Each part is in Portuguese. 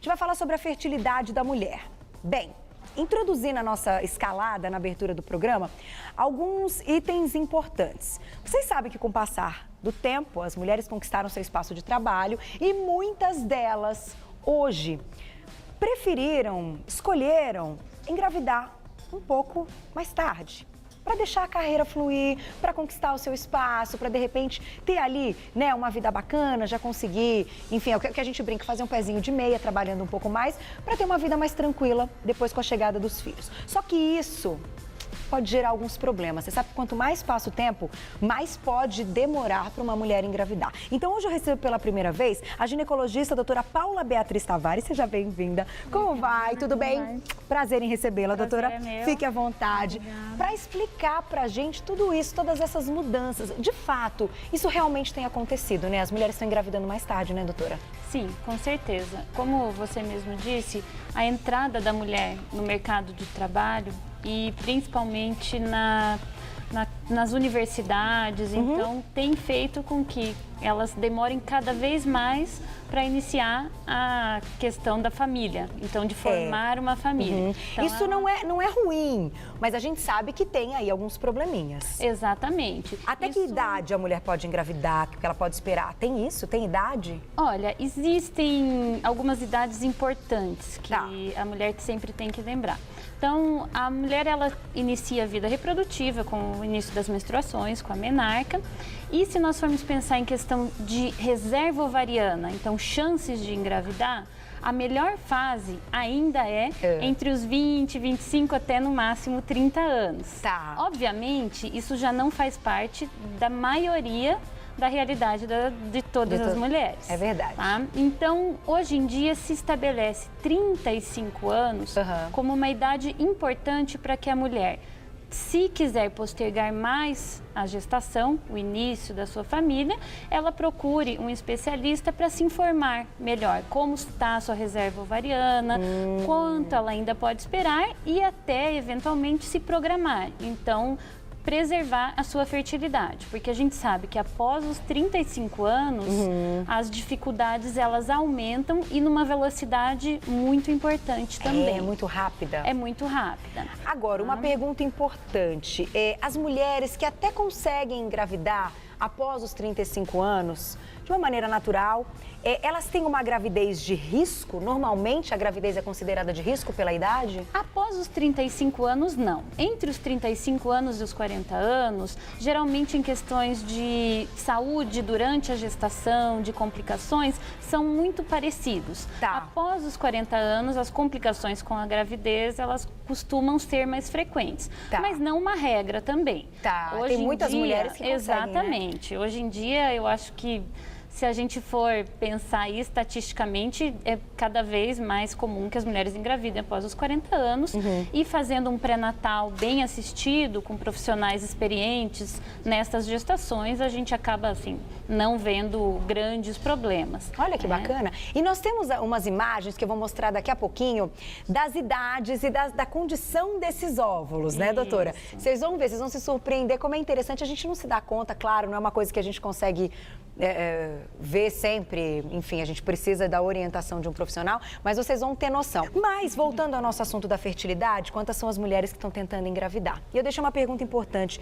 gente vai falar sobre a fertilidade da mulher. Bem, introduzir na nossa escalada, na abertura do programa, alguns itens importantes. Vocês sabem que com o passar do tempo, as mulheres conquistaram seu espaço de trabalho e muitas delas, hoje, escolheram engravidar um pouco mais tarde, para deixar a carreira fluir, para conquistar o seu espaço, para de repente ter ali, né, uma vida bacana, já conseguir, enfim, é o que a gente brinca, fazer um pezinho de meia, trabalhando um pouco mais, para ter uma vida mais tranquila depois com a chegada dos filhos. Só que isso pode gerar alguns problemas. Você sabe que quanto mais passa o tempo, mais pode demorar para uma mulher engravidar. Então hoje eu recebo pela primeira vez a ginecologista a doutora Paula Beatriz Tavares. Seja bem-vinda. Como vai? Tudo bem? Prazer em recebê-la, doutora. Fique à vontade para explicar pra gente tudo isso, todas essas mudanças. De fato, isso realmente tem acontecido, né? As mulheres estão engravidando mais tarde, né, doutora? Sim, com certeza. Como você mesmo disse, a entrada da mulher no mercado de trabalho e principalmente nas universidades, então tem feito com que elas demorem cada vez mais para iniciar a questão da família, então de formar uma família. Então, isso não é ruim, mas a gente sabe que tem aí alguns probleminhas. Exatamente. Até que idade a mulher pode engravidar, que ela pode esperar? Tem isso? Tem idade? Olha, existem algumas idades importantes que a mulher sempre tem que lembrar. Então, a mulher, ela inicia a vida reprodutiva com o início das menstruações, com a menarca. E se nós formos pensar em questão de reserva ovariana, então chances de engravidar, a melhor fase ainda é entre os 20, 25 até no máximo 30 anos. Tá. Obviamente, isso já não faz parte da maioria da realidade de todas as mulheres. É verdade. Tá? Então, hoje em dia, se estabelece 35 anos como uma idade importante para que a mulher, se quiser postergar mais a gestação, o início da sua família, ela procure um especialista para se informar melhor como está a sua reserva ovariana, quanto ela ainda pode esperar e até, eventualmente, se programar. Então, preservar a sua fertilidade, porque a gente sabe que após os 35 anos, as dificuldades elas aumentam e numa velocidade muito importante também. É muito rápida. É muito rápida. Agora, uma pergunta importante. As mulheres que até conseguem engravidar após os 35 anos, de uma maneira natural, elas têm uma gravidez de risco? Normalmente a gravidez é considerada de risco pela idade? Após os 35 anos, não. Entre os 35 anos e os 40 anos, geralmente em questões de saúde durante a gestação, de complicações, são muito parecidos. Após os 40 anos, as complicações com a gravidez, elas costumam ser mais frequentes. Mas não uma regra também. Hoje tem muitas mulheres que conseguem, exatamente. né? Hoje em dia, eu acho que se a gente for pensar aí estatisticamente, é cada vez mais comum que as mulheres engravidem após os 40 anos e fazendo um pré-natal bem assistido, com profissionais experientes nessas gestações, a gente acaba, assim, não vendo grandes problemas. Olha que bacana. E nós temos umas imagens que eu vou mostrar daqui a pouquinho das idades e da condição desses óvulos, né, doutora? Vocês vão ver, vocês vão se surpreender como é interessante. A gente não se dá conta, claro, não é uma coisa que a gente consegue ver sempre, enfim, a gente precisa da orientação de um profissional, mas vocês vão ter noção. Mas, voltando ao nosso assunto da fertilidade, quantas são as mulheres que estão tentando engravidar? E eu deixo uma pergunta importante.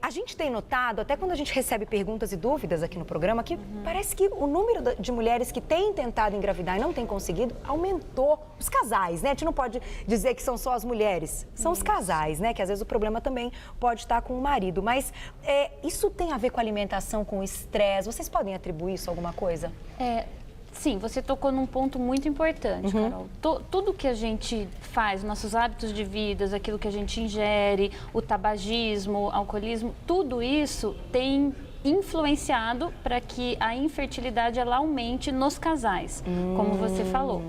A gente tem notado, até quando a gente recebe perguntas e dúvidas aqui no programa, que parece que o número de mulheres que têm tentado engravidar e não têm conseguido aumentou. Os casais, né? A gente não pode dizer que são só as mulheres, são os casais, né? Que às vezes o problema também pode estar com o marido. Mas isso tem a ver com alimentação, com estresse? Vocês podem atribuir isso a alguma coisa? Sim, você tocou num ponto muito importante, Carol. Tudo que a gente faz, nossos hábitos de vida, aquilo que a gente ingere, o tabagismo, o alcoolismo, tudo isso tem influenciado para que a infertilidade ela aumente nos casais, como você falou.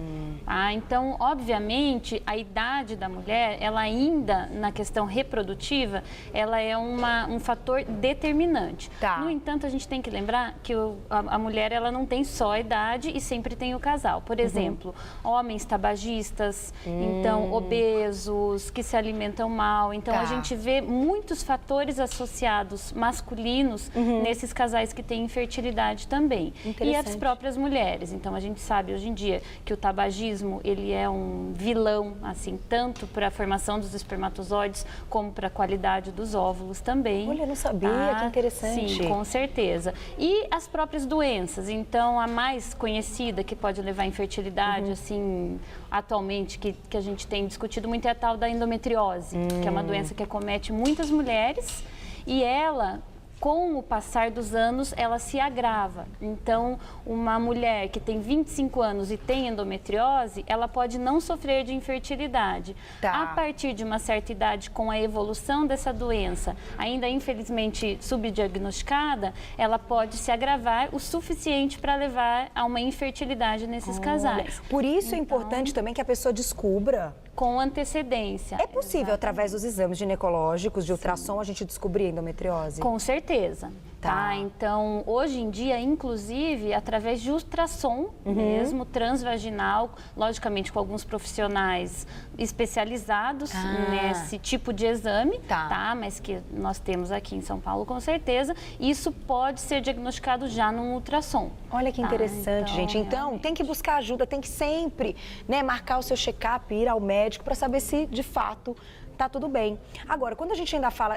Então, obviamente, a idade da mulher, ela ainda, na questão reprodutiva, ela é um fator determinante. No entanto, a gente tem que lembrar que a mulher, ela não tem só a idade e sempre tem o casal. Por exemplo, homens tabagistas, então, obesos, que se alimentam mal. Então, a gente vê muitos fatores associados masculinos nesses casais que têm infertilidade também. E as próprias mulheres. Então, a gente sabe hoje em dia que o tabagismo, ele é um vilão, assim, tanto para a formação dos espermatozoides, como para a qualidade dos óvulos também. Olha, eu não sabia, que interessante. Sim, com certeza. E as próprias doenças. Então, a mais conhecida que pode levar à infertilidade, assim, atualmente, que a gente tem discutido muito é a tal da endometriose, que é uma doença que acomete muitas mulheres e ela, com o passar dos anos, ela se agrava. Então, uma mulher que tem 25 anos e tem endometriose, ela pode não sofrer de infertilidade. A partir de uma certa idade, com a evolução dessa doença, ainda infelizmente subdiagnosticada, ela pode se agravar o suficiente para levar a uma infertilidade nesses casais. Por isso é importante também que a pessoa descubra. Com antecedência. É possível, através dos exames ginecológicos, de ultrassom, a gente descobrir a endometriose? Com certeza. Tá. Então, hoje em dia, inclusive, através de ultrassom mesmo, transvaginal, logicamente com alguns profissionais especializados nesse tipo de exame, tá? Mas que nós temos aqui em São Paulo, com certeza, isso pode ser diagnosticado já num ultrassom. Olha que interessante, gente. Então, tem que buscar ajuda, tem que sempre, né, marcar o seu check-up, ir ao médico para saber se, de fato, tá tudo bem. Agora, quando a gente ainda fala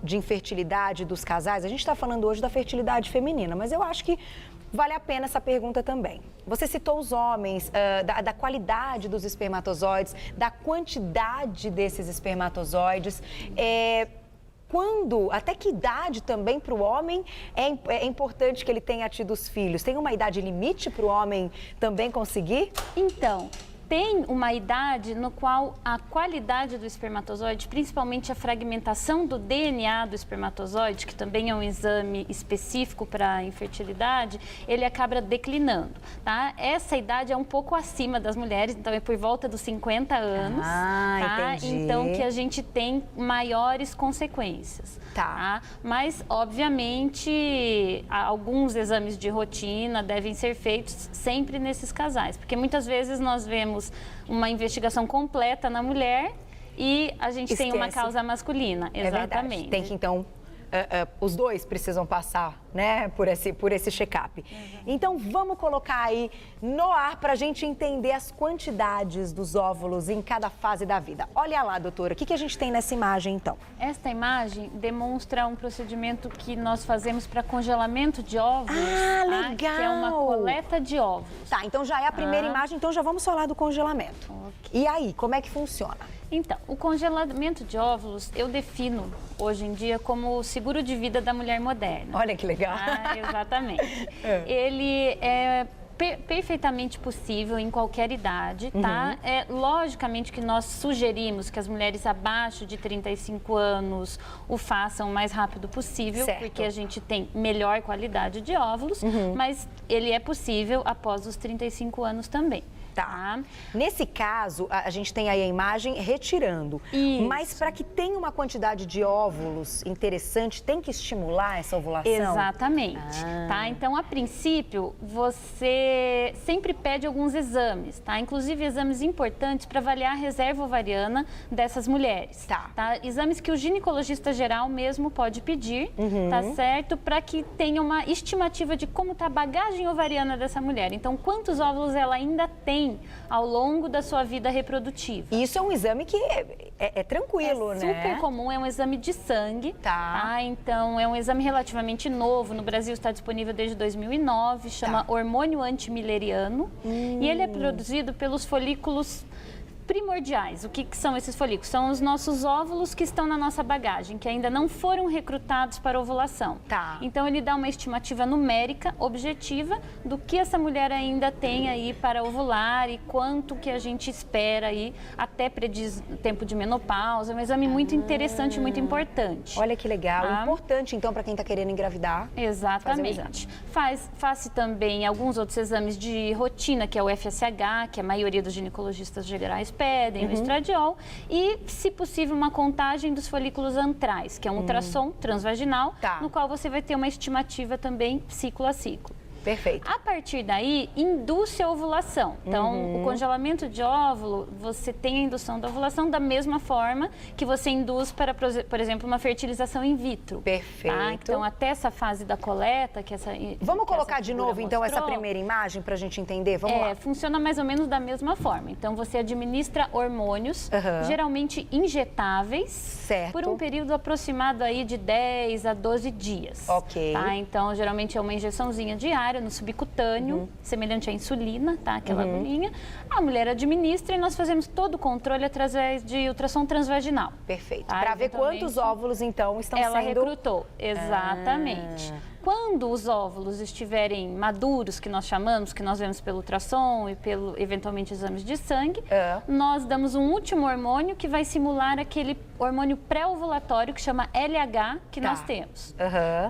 de infertilidade dos casais, a gente está falando hoje da fertilidade feminina, mas eu acho que vale a pena essa pergunta também. Você citou os homens, da qualidade dos espermatozoides, da quantidade desses espermatozoides. Até que idade também para o homem é importante que ele tenha tido os filhos? Tem uma idade limite para o homem também conseguir? Então, tem uma idade no qual a qualidade do espermatozoide, principalmente a fragmentação do DNA do espermatozoide, que também é um exame específico para a infertilidade, ele acaba declinando, tá? Essa idade é um pouco acima das mulheres, então é por volta dos 50 anos, tá? Entendi. Então que a gente tem maiores consequências, tá? Mas, obviamente, alguns exames de rotina devem ser feitos sempre nesses casais, porque muitas vezes nós vemos uma investigação completa na mulher e a gente tem uma causa masculina. Exatamente. Tem que, então, os dois precisam passar, né, por esse check-up. Então, vamos colocar aí no ar para a gente entender as quantidades dos óvulos em cada fase da vida. Olha lá, doutora, o que a gente tem nessa imagem, então? Esta imagem demonstra um procedimento que nós fazemos para congelamento de óvulos. Legal! Que é uma coleta de óvulos. Tá, então já é a primeira imagem, então já vamos falar do congelamento. E aí, como é que funciona? Então, o congelamento de óvulos eu defino hoje em dia como o seguro de vida da mulher moderna. Olha que legal. Exatamente. Ele é perfeitamente possível em qualquer idade, tá? É logicamente que nós sugerimos que as mulheres abaixo de 35 anos o façam o mais rápido possível, porque a gente tem melhor qualidade de óvulos, mas ele é possível após os 35 anos também. Tá. Nesse caso, a gente tem aí a imagem retirando. Isso. Mas para que tenha uma quantidade de óvulos interessante, tem que estimular essa ovulação? Exatamente. Tá? Então, a princípio, você sempre pede alguns exames, tá? Inclusive exames importantes para avaliar a reserva ovariana dessas mulheres. Tá? Exames que o ginecologista geral mesmo pode pedir, tá certo? Para que tenha uma estimativa de como está a bagagem ovariana dessa mulher. Então, quantos óvulos ela ainda tem ao longo da sua vida reprodutiva. E isso é um exame que é tranquilo, né? É super comum, é um exame de sangue. Tá? Então, é um exame relativamente novo. No Brasil está disponível desde 2009, chama hormônio antimileriano. E ele é produzido pelos folículos primordiais. O que são esses folículos? São os nossos óvulos que estão na nossa bagagem, que ainda não foram recrutados para ovulação. Então, ele dá uma estimativa numérica, objetiva, do que essa mulher ainda tem aí para ovular e quanto que a gente espera aí, até prediz tempo de menopausa. É um exame muito interessante, muito importante. Olha que legal. Importante, então, para quem está querendo engravidar. Exatamente. Faz também alguns outros exames de rotina, que é o FSH, que a maioria dos ginecologistas gerais pedem, o estradiol, e, se possível, uma contagem dos folículos antrais, que é um ultrassom transvaginal, no qual você vai ter uma estimativa também ciclo a ciclo. Perfeito. A partir daí, induz a ovulação. Então, o congelamento de óvulo, você tem a indução da ovulação da mesma forma que você induz para, por exemplo, uma fertilização in vitro. Perfeito. Tá? Então, até essa fase da coleta, Vamos colocar de novo, então, essa mostrou, primeira imagem para a gente entender? Vamos lá. Funciona mais ou menos da mesma forma. Então, você administra hormônios, geralmente injetáveis, certo, por um período aproximado aí de 10 a 12 dias. Ok. Tá? Então, geralmente é uma injeçãozinha diária no subcutâneo, semelhante à insulina, tá? Aquela agulhinha. A mulher administra e nós fazemos todo o controle através de ultrassom transvaginal. Perfeito. Tá? Para ver quantos óvulos, então, estão ela sendo... recrutou, exatamente. Quando os óvulos estiverem maduros, que nós chamamos, que nós vemos pelo ultrassom e pelo, eventualmente, exames de sangue, nós damos um último hormônio que vai simular aquele hormônio pré-ovulatório que chama LH, que nós temos.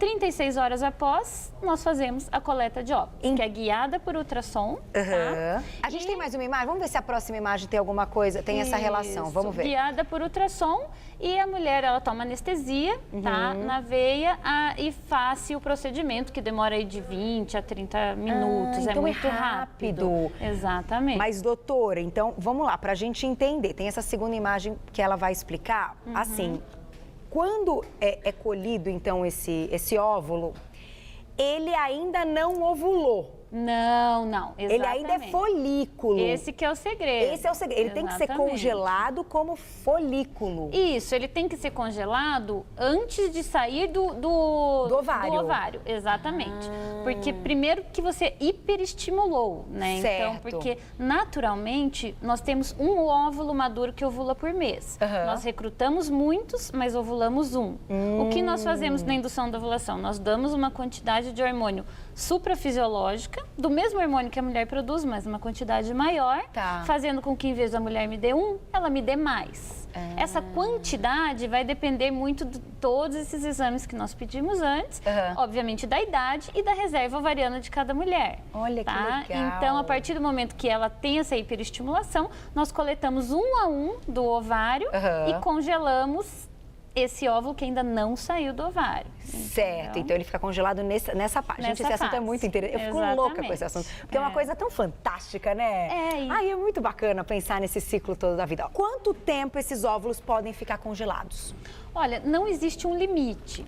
36 horas após, nós fazemos a coleta de óvulos, que é guiada por ultrassom. Tá? A gente tem mais uma imagem? Vamos ver se a próxima imagem tem alguma coisa, tem essa relação. Vamos ver. Guiada por ultrassom e a mulher, ela toma anestesia, tá? Na veia e faz o procedimento, que demora aí de 20 a 30 minutos. Então é muito rápido. Exatamente. Mas, doutora, então, vamos lá, para a gente entender. Tem essa segunda imagem que ela vai explicar. Assim, quando é colhido, então, esse óvulo, ele ainda não ovulou. Não, exatamente. Ele ainda é folículo. Esse que é o segredo. Esse é o segredo. Ele tem que ser congelado como folículo. Isso, ele tem que ser congelado antes de sair do ovário. Do ovário, exatamente. Porque primeiro que você hiperestimulou, né? Certo. Então, porque naturalmente nós temos um óvulo maduro que ovula por mês. Nós recrutamos muitos, mas ovulamos um. O que nós fazemos na indução da ovulação? Nós damos uma quantidade de hormônio suprafisiológica, do mesmo hormônio que a mulher produz, mas uma quantidade maior, fazendo com que, em vez da mulher me dê um, ela me dê mais. Essa quantidade vai depender muito de todos esses exames que nós pedimos antes, obviamente da idade e da reserva ovariana de cada mulher. Olha que legal. Então, a partir do momento que ela tem essa hiperestimulação, nós coletamos um a um do ovário e congelamos esse óvulo que ainda não saiu do ovário. Certo, então ele fica congelado nessa parte. Gente, esse assunto é muito interessante. Eu fico louca com esse assunto, porque é uma coisa tão fantástica, né? É muito bacana pensar nesse ciclo todo da vida. Quanto tempo esses óvulos podem ficar congelados? Olha, não existe um limite.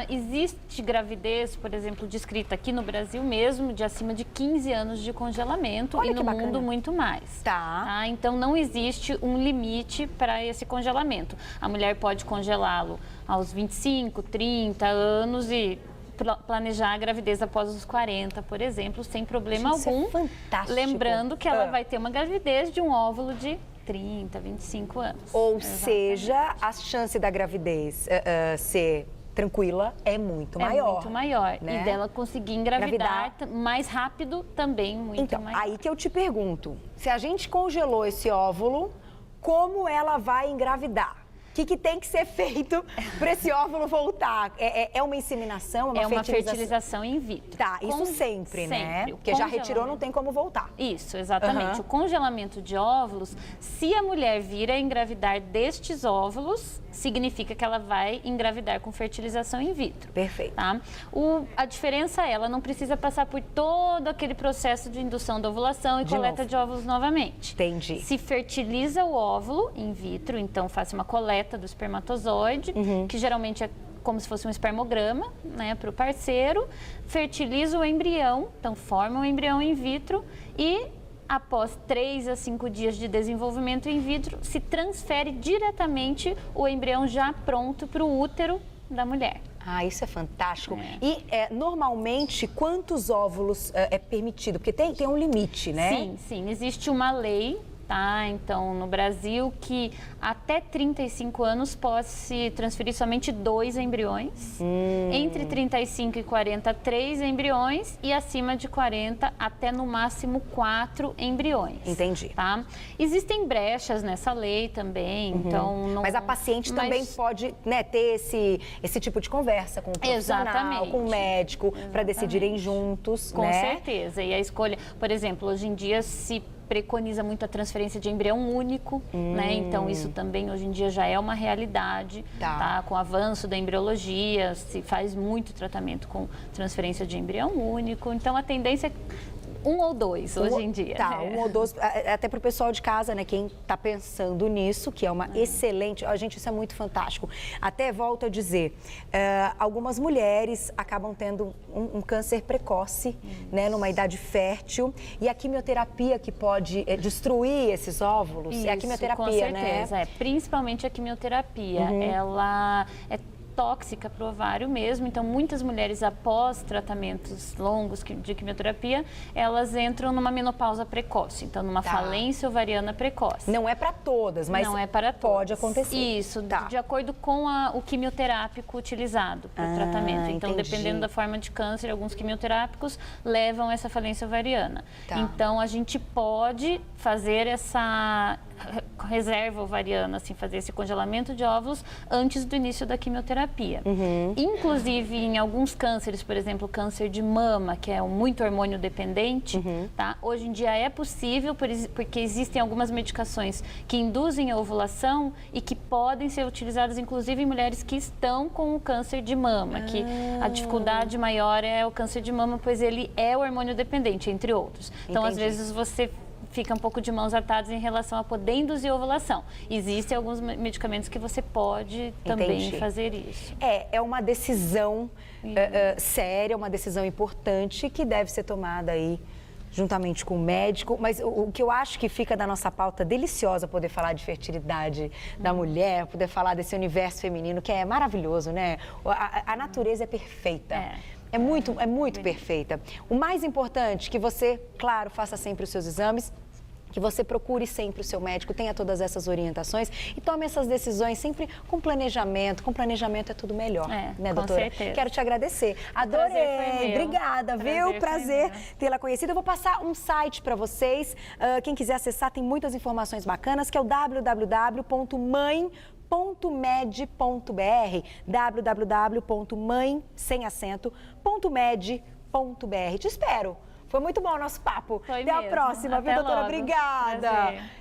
Existe gravidez, por exemplo, descrita aqui no Brasil mesmo, de acima de 15 anos de congelamento. Olha, e no mundo muito mais. Então não existe um limite para esse congelamento. A mulher pode congelá-lo aos 25, 30 anos e planejar a gravidez após os 40, por exemplo, sem problema algum. Isso é fantástico. Lembrando que ela vai ter uma gravidez de um óvulo de 30, 25 anos. Ou seja, a chance da gravidez ser tranquila é muito maior. É muito maior. Né? E dela conseguir engravidar mais rápido também, muito maior. Aí que eu te pergunto, se a gente congelou esse óvulo, como ela vai engravidar? O que tem que ser feito para esse óvulo voltar? É uma inseminação? É uma fertilização in vitro. Isso sempre, né? Porque já retirou, não tem como voltar. Isso, exatamente. O congelamento de óvulos, se a mulher vir a engravidar destes óvulos, significa que ela vai engravidar com fertilização in vitro. Perfeito. Tá? A diferença é, ela não precisa passar por todo aquele processo de indução da ovulação e coleta de óvulos novamente. Entendi. Se fertiliza o óvulo in vitro, então faz uma coleta do espermatozoide, que geralmente é como se fosse um espermograma, né, para o parceiro, fertiliza o embrião, então forma o embrião in vitro e após 3 a 5 dias de desenvolvimento in vitro, se transfere diretamente o embrião já pronto para o útero da mulher. Isso é fantástico. E normalmente, quantos óvulos é permitido? Porque tem um limite, né? Sim. Existe uma lei, tá? Então, no Brasil, que até 35 anos pode-se transferir somente 2 embriões. Entre 35 e 40, 3 embriões. E acima de 40, até no máximo 4 embriões. Entendi. Tá? Existem brechas nessa lei também, então... Não... Mas a paciente também pode, né, ter esse tipo de conversa com o profissional, com o médico, para decidirem juntos, Com né? certeza. E a escolha, por exemplo, hoje em dia se preconiza muito a transferência de embrião único, né? Então isso também hoje em dia já é uma realidade, tá? Com o avanço da embriologia, se faz muito tratamento com transferência de embrião único. Então a tendência é 1 ou 2 hoje em dia. Tá, 1 ou 2, até para o pessoal de casa, né, quem está pensando nisso, que é uma excelente, gente, isso é muito fantástico. Até volto a dizer, algumas mulheres acabam tendo um câncer precoce, né, numa idade fértil, e a quimioterapia que pode destruir esses óvulos, é a quimioterapia, com certeza, né? Principalmente a quimioterapia, ela é tóxica para o ovário mesmo, então muitas mulheres após tratamentos longos de quimioterapia, elas entram numa menopausa precoce, então numa falência ovariana precoce. Não é para todas, mas não é para todas. Pode acontecer. Isso, de acordo com o quimioterápico utilizado para o tratamento. Então, dependendo da forma de câncer, alguns quimioterápicos levam essa falência ovariana. Então, a gente pode fazer essa reserva ovariana, assim, fazer esse congelamento de óvulos antes do início da quimioterapia. Inclusive, em alguns cânceres, por exemplo, câncer de mama, que é muito hormônio dependente, tá? Hoje em dia é possível, porque existem algumas medicações que induzem a ovulação e que podem ser utilizadas, inclusive, em mulheres que estão com o câncer de mama, que a dificuldade maior é o câncer de mama, pois ele é hormônio dependente, entre outros. Então, às vezes, você fica um pouco de mãos atadas em relação a poder induzir a ovulação. Existem alguns medicamentos que você pode também fazer isso. É uma decisão séria, uma decisão importante que deve ser tomada aí juntamente com o médico, mas o que eu acho que fica da nossa pauta deliciosa poder falar de fertilidade da mulher, poder falar desse universo feminino que é maravilhoso, né? A natureza é perfeita. É muito perfeita. O mais importante que você, claro, faça sempre os seus exames, que você procure sempre o seu médico, tenha todas essas orientações e tome essas decisões sempre com planejamento. Com planejamento é tudo melhor, né, doutora? Com certeza. Quero te agradecer. Adorei. Obrigada, viu? Prazer tê-la conhecida. Eu vou passar um site para vocês. Quem quiser acessar, tem muitas informações bacanas, que é o www.mãe.med.br, www.mãe.med.br. Te espero. Foi muito bom o nosso papo. Até a próxima, viu, doutora? Obrigada. Prazer.